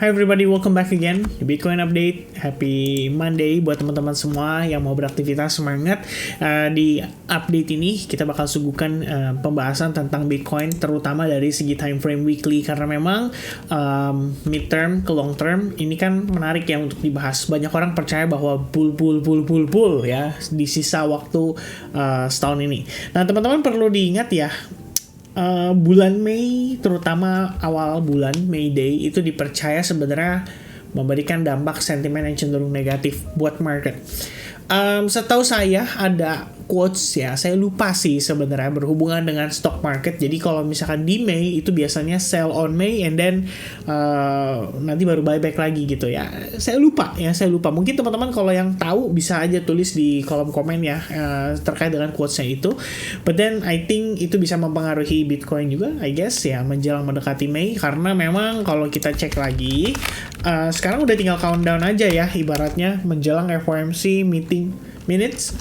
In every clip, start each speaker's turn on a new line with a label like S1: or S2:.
S1: Hi everybody, welcome back again di Bitcoin Update. Happy Monday buat teman-teman semua yang mau beraktivitas, semangat. Di update ini kita bakal suguhkan pembahasan tentang Bitcoin, terutama dari segi time frame weekly, karena memang midterm ke long term ini kan menarik ya untuk dibahas. Banyak orang percaya bahwa bull ya di sisa waktu setahun ini. Nah teman-teman perlu diingat ya, bulan Mei, terutama awal bulan May Day, itu dipercaya sebenarnya memberikan dampak sentimen yang cenderung negatif buat market. Setahu saya ada quotes ya, saya lupa sih sebenarnya, berhubungan dengan stock market. Jadi kalau misalkan di Mei itu biasanya sell on May and then nanti baru buyback lagi gitu ya. Saya lupa. Mungkin teman-teman kalau yang tahu bisa aja tulis di kolom komen ya terkait dengan quotesnya itu. But then I think itu bisa mempengaruhi Bitcoin juga, I guess ya, menjelang mendekati Mei, karena memang kalau kita cek lagi sekarang udah tinggal countdown aja ya, ibaratnya menjelang FOMC meeting minutes,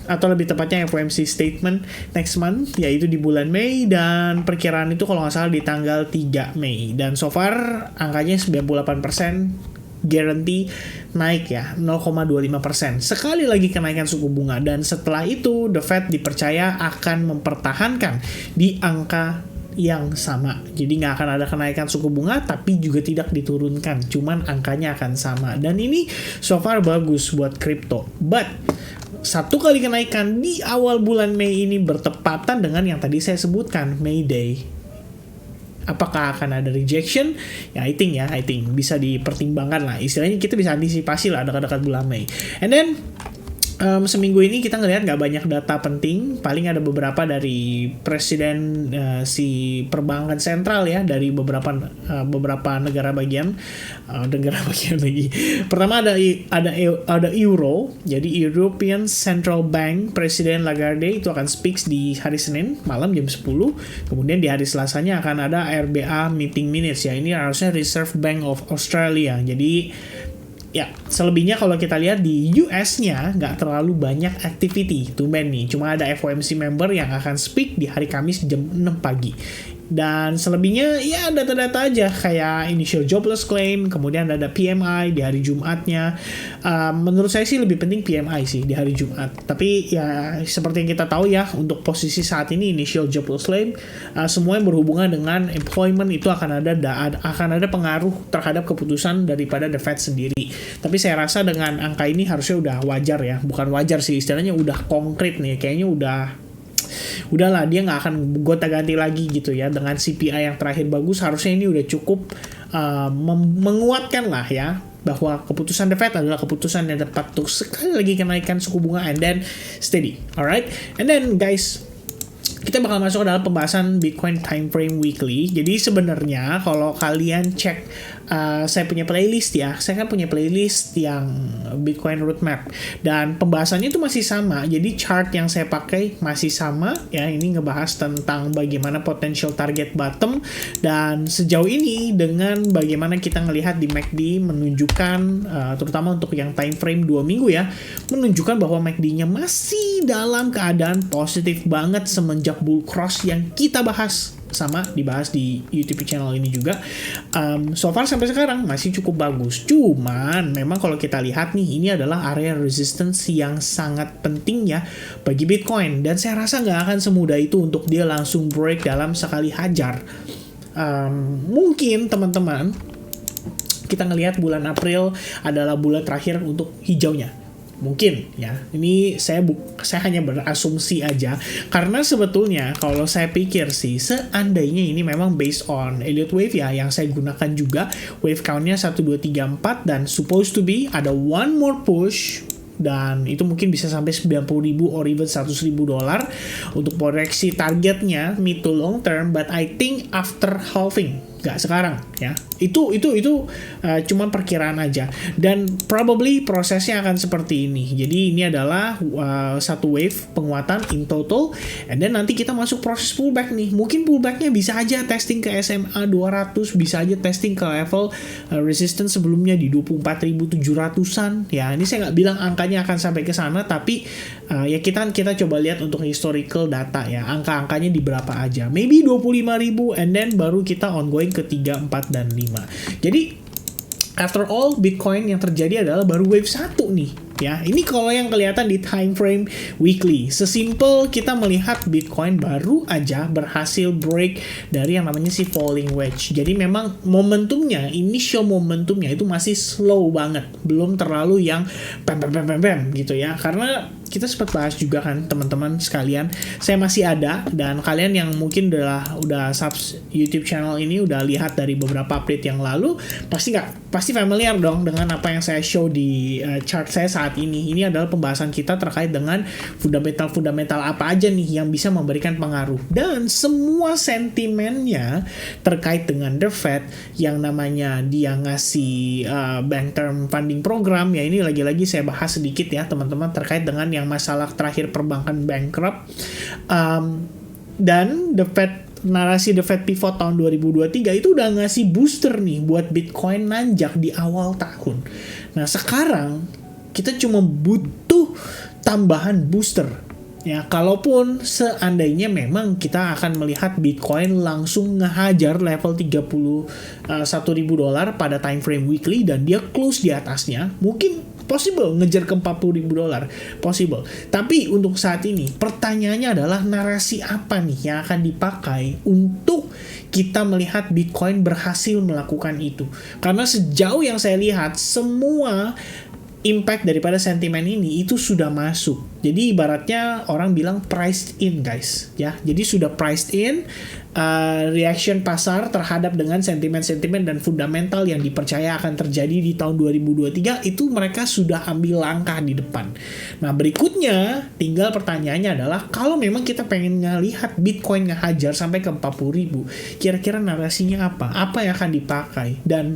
S1: atau lebih tepatnya FOMC statement next month, yaitu di bulan Mei, dan perkiraan itu kalau nggak salah di tanggal 3 Mei. Dan so far angkanya 98% guarantee naik ya, 0,25%. Sekali lagi kenaikan suku bunga, dan setelah itu The Fed dipercaya akan mempertahankan di angka yang sama. Jadi nggak akan ada kenaikan suku bunga, tapi juga tidak diturunkan, cuman angkanya akan sama. Dan ini so far bagus buat kripto. But satu kali kenaikan di awal bulan Mei ini bertepatan dengan yang tadi saya sebutkan, May Day. Apakah akan ada rejection? Ya, I think bisa dipertimbangkan lah. Istilahnya kita bisa antisipasi lah dekat-dekat bulan Mei. And then seminggu ini kita ngelihat nggak banyak data penting, paling ada beberapa dari presiden si perbankan sentral ya, dari beberapa negara bagian lagi. Pertama ada Euro, jadi European Central Bank, Presiden Lagarde itu akan speak di hari Senin malam jam 10. Kemudian di hari Selasanya akan ada RBA meeting minutes ya, ini harusnya Reserve Bank of Australia. Jadi ya, selebihnya kalau kita lihat di US-nya nggak terlalu banyak activity, tumben nih. Cuma ada FOMC member yang akan speak di hari Kamis jam 6 pagi. Dan selebihnya ya data-data aja, kayak initial jobless claim, kemudian ada PMI di hari Jumatnya. Menurut saya sih lebih penting PMI sih di hari Jumat. Tapi ya seperti yang kita tahu ya, untuk posisi saat ini initial jobless claim, semua yang berhubungan dengan employment itu akan ada pengaruh terhadap keputusan daripada The Fed sendiri. Tapi saya rasa dengan angka ini harusnya udah wajar ya, bukan wajar sih, istilahnya udah konkret nih, kayaknya udahlah, dia nggak akan gonta-ganti lagi gitu ya. Dengan CPI yang terakhir bagus, harusnya ini udah cukup menguatkan lah ya, bahwa keputusan The Fed adalah keputusan yang tepat untuk sekali lagi kenaikan suku bunga and then steady. Alright, and then guys, kita bakal masuk ke dalam pembahasan Bitcoin time frame weekly. Jadi sebenarnya kalau kalian cek saya punya playlist ya, saya kan punya playlist yang Bitcoin roadmap, dan pembahasannya itu masih sama. Jadi chart yang saya pakai masih sama ya, ini ngebahas tentang bagaimana potential target bottom, dan sejauh ini dengan bagaimana kita ngelihat di MACD menunjukkan terutama untuk yang time frame 2 minggu ya, menunjukkan bahwa MACD-nya masih dalam keadaan positif banget semenjak bull cross yang kita dibahas di YouTube channel ini juga. So far sampai sekarang masih cukup bagus. Cuman memang kalau kita lihat nih, ini adalah area resistance yang sangat penting ya bagi Bitcoin, dan saya rasa nggak akan semudah itu untuk dia langsung break dalam sekali hajar. Mungkin teman-teman, kita ngelihat bulan April adalah bulan terakhir untuk hijaunya. Mungkin ya, ini saya hanya berasumsi aja, karena sebetulnya kalau saya pikir sih, seandainya ini memang based on Elliott Wave ya, yang saya gunakan juga, wave count-nya 1, 2, 3, 4, dan supposed to be ada one more push, dan itu mungkin bisa sampai 90.000 or even $100.000 untuk proyeksi targetnya mid to long term. But I think after halving, nggak sekarang ya, itu cuman perkiraan aja, dan probably prosesnya akan seperti ini. Jadi ini adalah satu wave penguatan in total, and then nanti kita masuk proses pullback nih. Mungkin pullbacknya bisa aja testing ke SMA 200, bisa aja testing ke level resistance sebelumnya di 24.700-an ya. Ini saya nggak bilang angkanya akan sampai ke sana, tapi ya kita coba lihat untuk historical data ya, angka-angkanya di berapa aja, maybe 25.000, and then baru kita ongoing ke 3, 4, dan 5. Jadi after all, Bitcoin yang terjadi adalah baru wave 1 nih. Ya, ini kalau yang kelihatan di time frame weekly. Sesimpel kita melihat Bitcoin baru aja berhasil break dari yang namanya si falling wedge. Jadi memang momentumnya, initial momentumnya itu masih slow banget. Belum terlalu yang bam gitu ya. Karena kita sempat bahas juga kan teman-teman sekalian, saya masih ada, dan kalian yang mungkin udah subs YouTube channel ini udah lihat dari beberapa update yang lalu, pasti familiar dong dengan apa yang saya show di chart saya saat ini. Ini adalah pembahasan kita terkait dengan fundamental apa aja nih yang bisa memberikan pengaruh, dan semua sentimennya terkait dengan the Fed yang namanya dia ngasih bank term funding program. Ya, ini lagi-lagi saya bahas sedikit ya teman-teman terkait dengan yang masalah terakhir perbankan bankrupt, dan narasi The Fed pivot tahun 2023 itu udah ngasih booster nih buat Bitcoin nanjak di awal tahun. Nah sekarang kita cuma butuh tambahan booster. Ya, kalaupun seandainya memang kita akan melihat Bitcoin langsung ngehajar level $31.000 pada time frame weekly dan dia close di atasnya, mungkin possible ngejar ke $40.000, possible. Tapi untuk saat ini pertanyaannya adalah narasi apa nih yang akan dipakai untuk kita melihat Bitcoin berhasil melakukan itu. Karena sejauh yang saya lihat semua impact daripada sentimen ini itu sudah masuk. Jadi ibaratnya orang bilang priced in guys ya. Jadi sudah priced in reaction pasar terhadap dengan sentimen-sentimen dan fundamental yang dipercaya akan terjadi di tahun 2023 itu mereka sudah ambil langkah di depan. Nah berikutnya tinggal pertanyaannya adalah kalau memang kita pengen ngelihat Bitcoin ngehajar sampai ke 40.000, kira-kira narasinya apa? Apa yang akan dipakai? Dan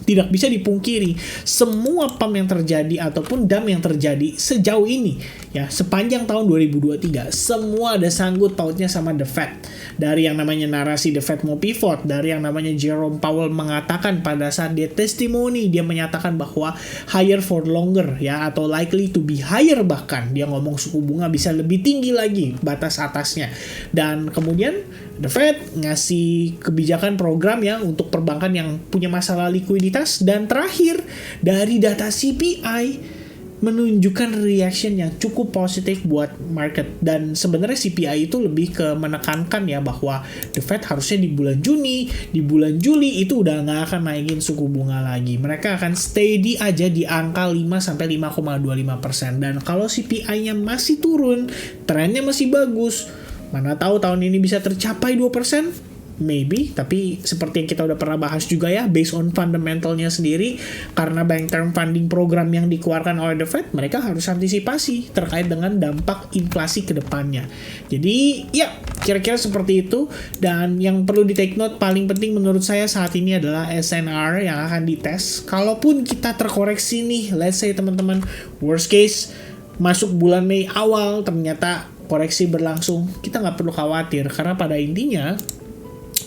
S1: tidak bisa dipungkiri semua pump yang terjadi ataupun dump yang terjadi sejauh ini ya sepanjang tahun 2023 semua ada sangkut pautnya sama The Fed. Dari yang namanya narasi The Fed mau pivot, dari yang namanya Jerome Powell mengatakan pada saat dia testimoni dia menyatakan bahwa higher for longer ya atau likely to be higher, bahkan dia ngomong suku bunga bisa lebih tinggi lagi batas atasnya. Dan kemudian The Fed ngasih kebijakan program ya untuk perbankan yang punya masalah likuiditas, dan terakhir dari data CPI menunjukkan reaction yang cukup positif buat market. Dan sebenarnya CPI itu lebih ke menekankan ya bahwa The Fed harusnya di bulan Juni, di bulan Juli itu udah nggak akan naikin suku bunga lagi. Mereka akan steady aja di angka 5-5,25%. Dan kalau CPI-nya masih turun, trennya masih bagus, mana tahu tahun ini bisa tercapai 2%? Maybe, tapi seperti yang kita udah pernah bahas juga ya, based on fundamentalnya sendiri, karena bank term funding program yang dikeluarkan oleh The Fed, mereka harus antisipasi terkait dengan dampak inflasi ke depannya. Jadi, ya, kira-kira seperti itu. Dan yang perlu di take note, paling penting menurut saya saat ini adalah SNR yang akan dites. Kalaupun kita terkoreksi nih, let's say teman-teman, worst case, masuk bulan Mei awal, ternyata koreksi berlangsung, kita nggak perlu khawatir, karena pada intinya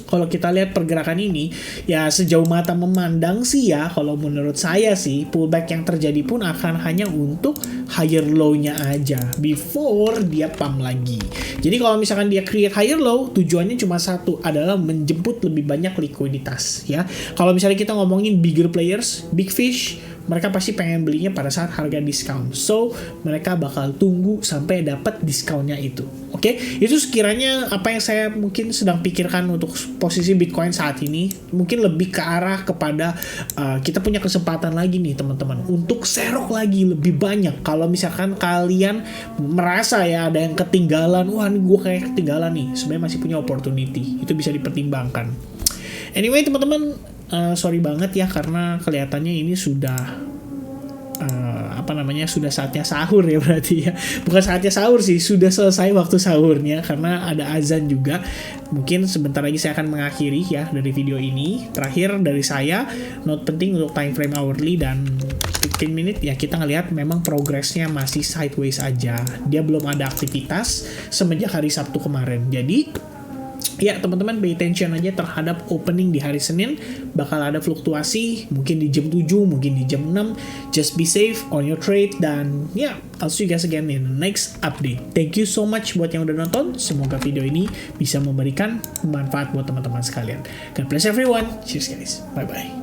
S1: kalau kita lihat pergerakan ini ya sejauh mata memandang sih ya, kalau menurut saya sih pullback yang terjadi pun akan hanya untuk higher low-nya aja before dia pump lagi. Jadi kalau misalkan dia create higher low, tujuannya cuma satu, adalah menjemput lebih banyak likuiditas ya. Kalau misalnya kita ngomongin bigger players, big fish, mereka pasti pengen belinya pada saat harga diskon. So, mereka bakal tunggu sampai dapat diskonnya itu. Oke? Itu sekiranya apa yang saya mungkin sedang pikirkan untuk posisi Bitcoin saat ini. Mungkin lebih ke arah kepada kita punya kesempatan lagi nih teman-teman untuk serok lagi lebih banyak. Kalau misalkan kalian merasa ya ada yang ketinggalan, wah ini gue kayak ketinggalan nih, sebenarnya masih punya opportunity. Itu bisa dipertimbangkan. Anyway teman-teman, sorry banget ya karena kelihatannya ini sudah sudah saatnya sahur ya berarti ya. Bukan saatnya sahur sih, sudah selesai waktu sahurnya karena ada azan juga. Mungkin sebentar lagi saya akan mengakhiri ya dari video ini. Terakhir dari saya, note penting untuk time frame hourly dan 15 menit ya, kita ngelihat memang progresnya masih sideways aja. Dia belum ada aktivitas semenjak hari Sabtu kemarin. Jadi ya teman-teman pay attention aja terhadap opening di hari Senin, bakal ada fluktuasi mungkin di jam 7, mungkin di jam 6. Just be safe on your trade, dan ya I'll see you guys again in the next update. Thank you so much buat yang udah nonton, semoga video ini bisa memberikan manfaat buat teman-teman sekalian. God bless everyone, cheers guys, bye bye.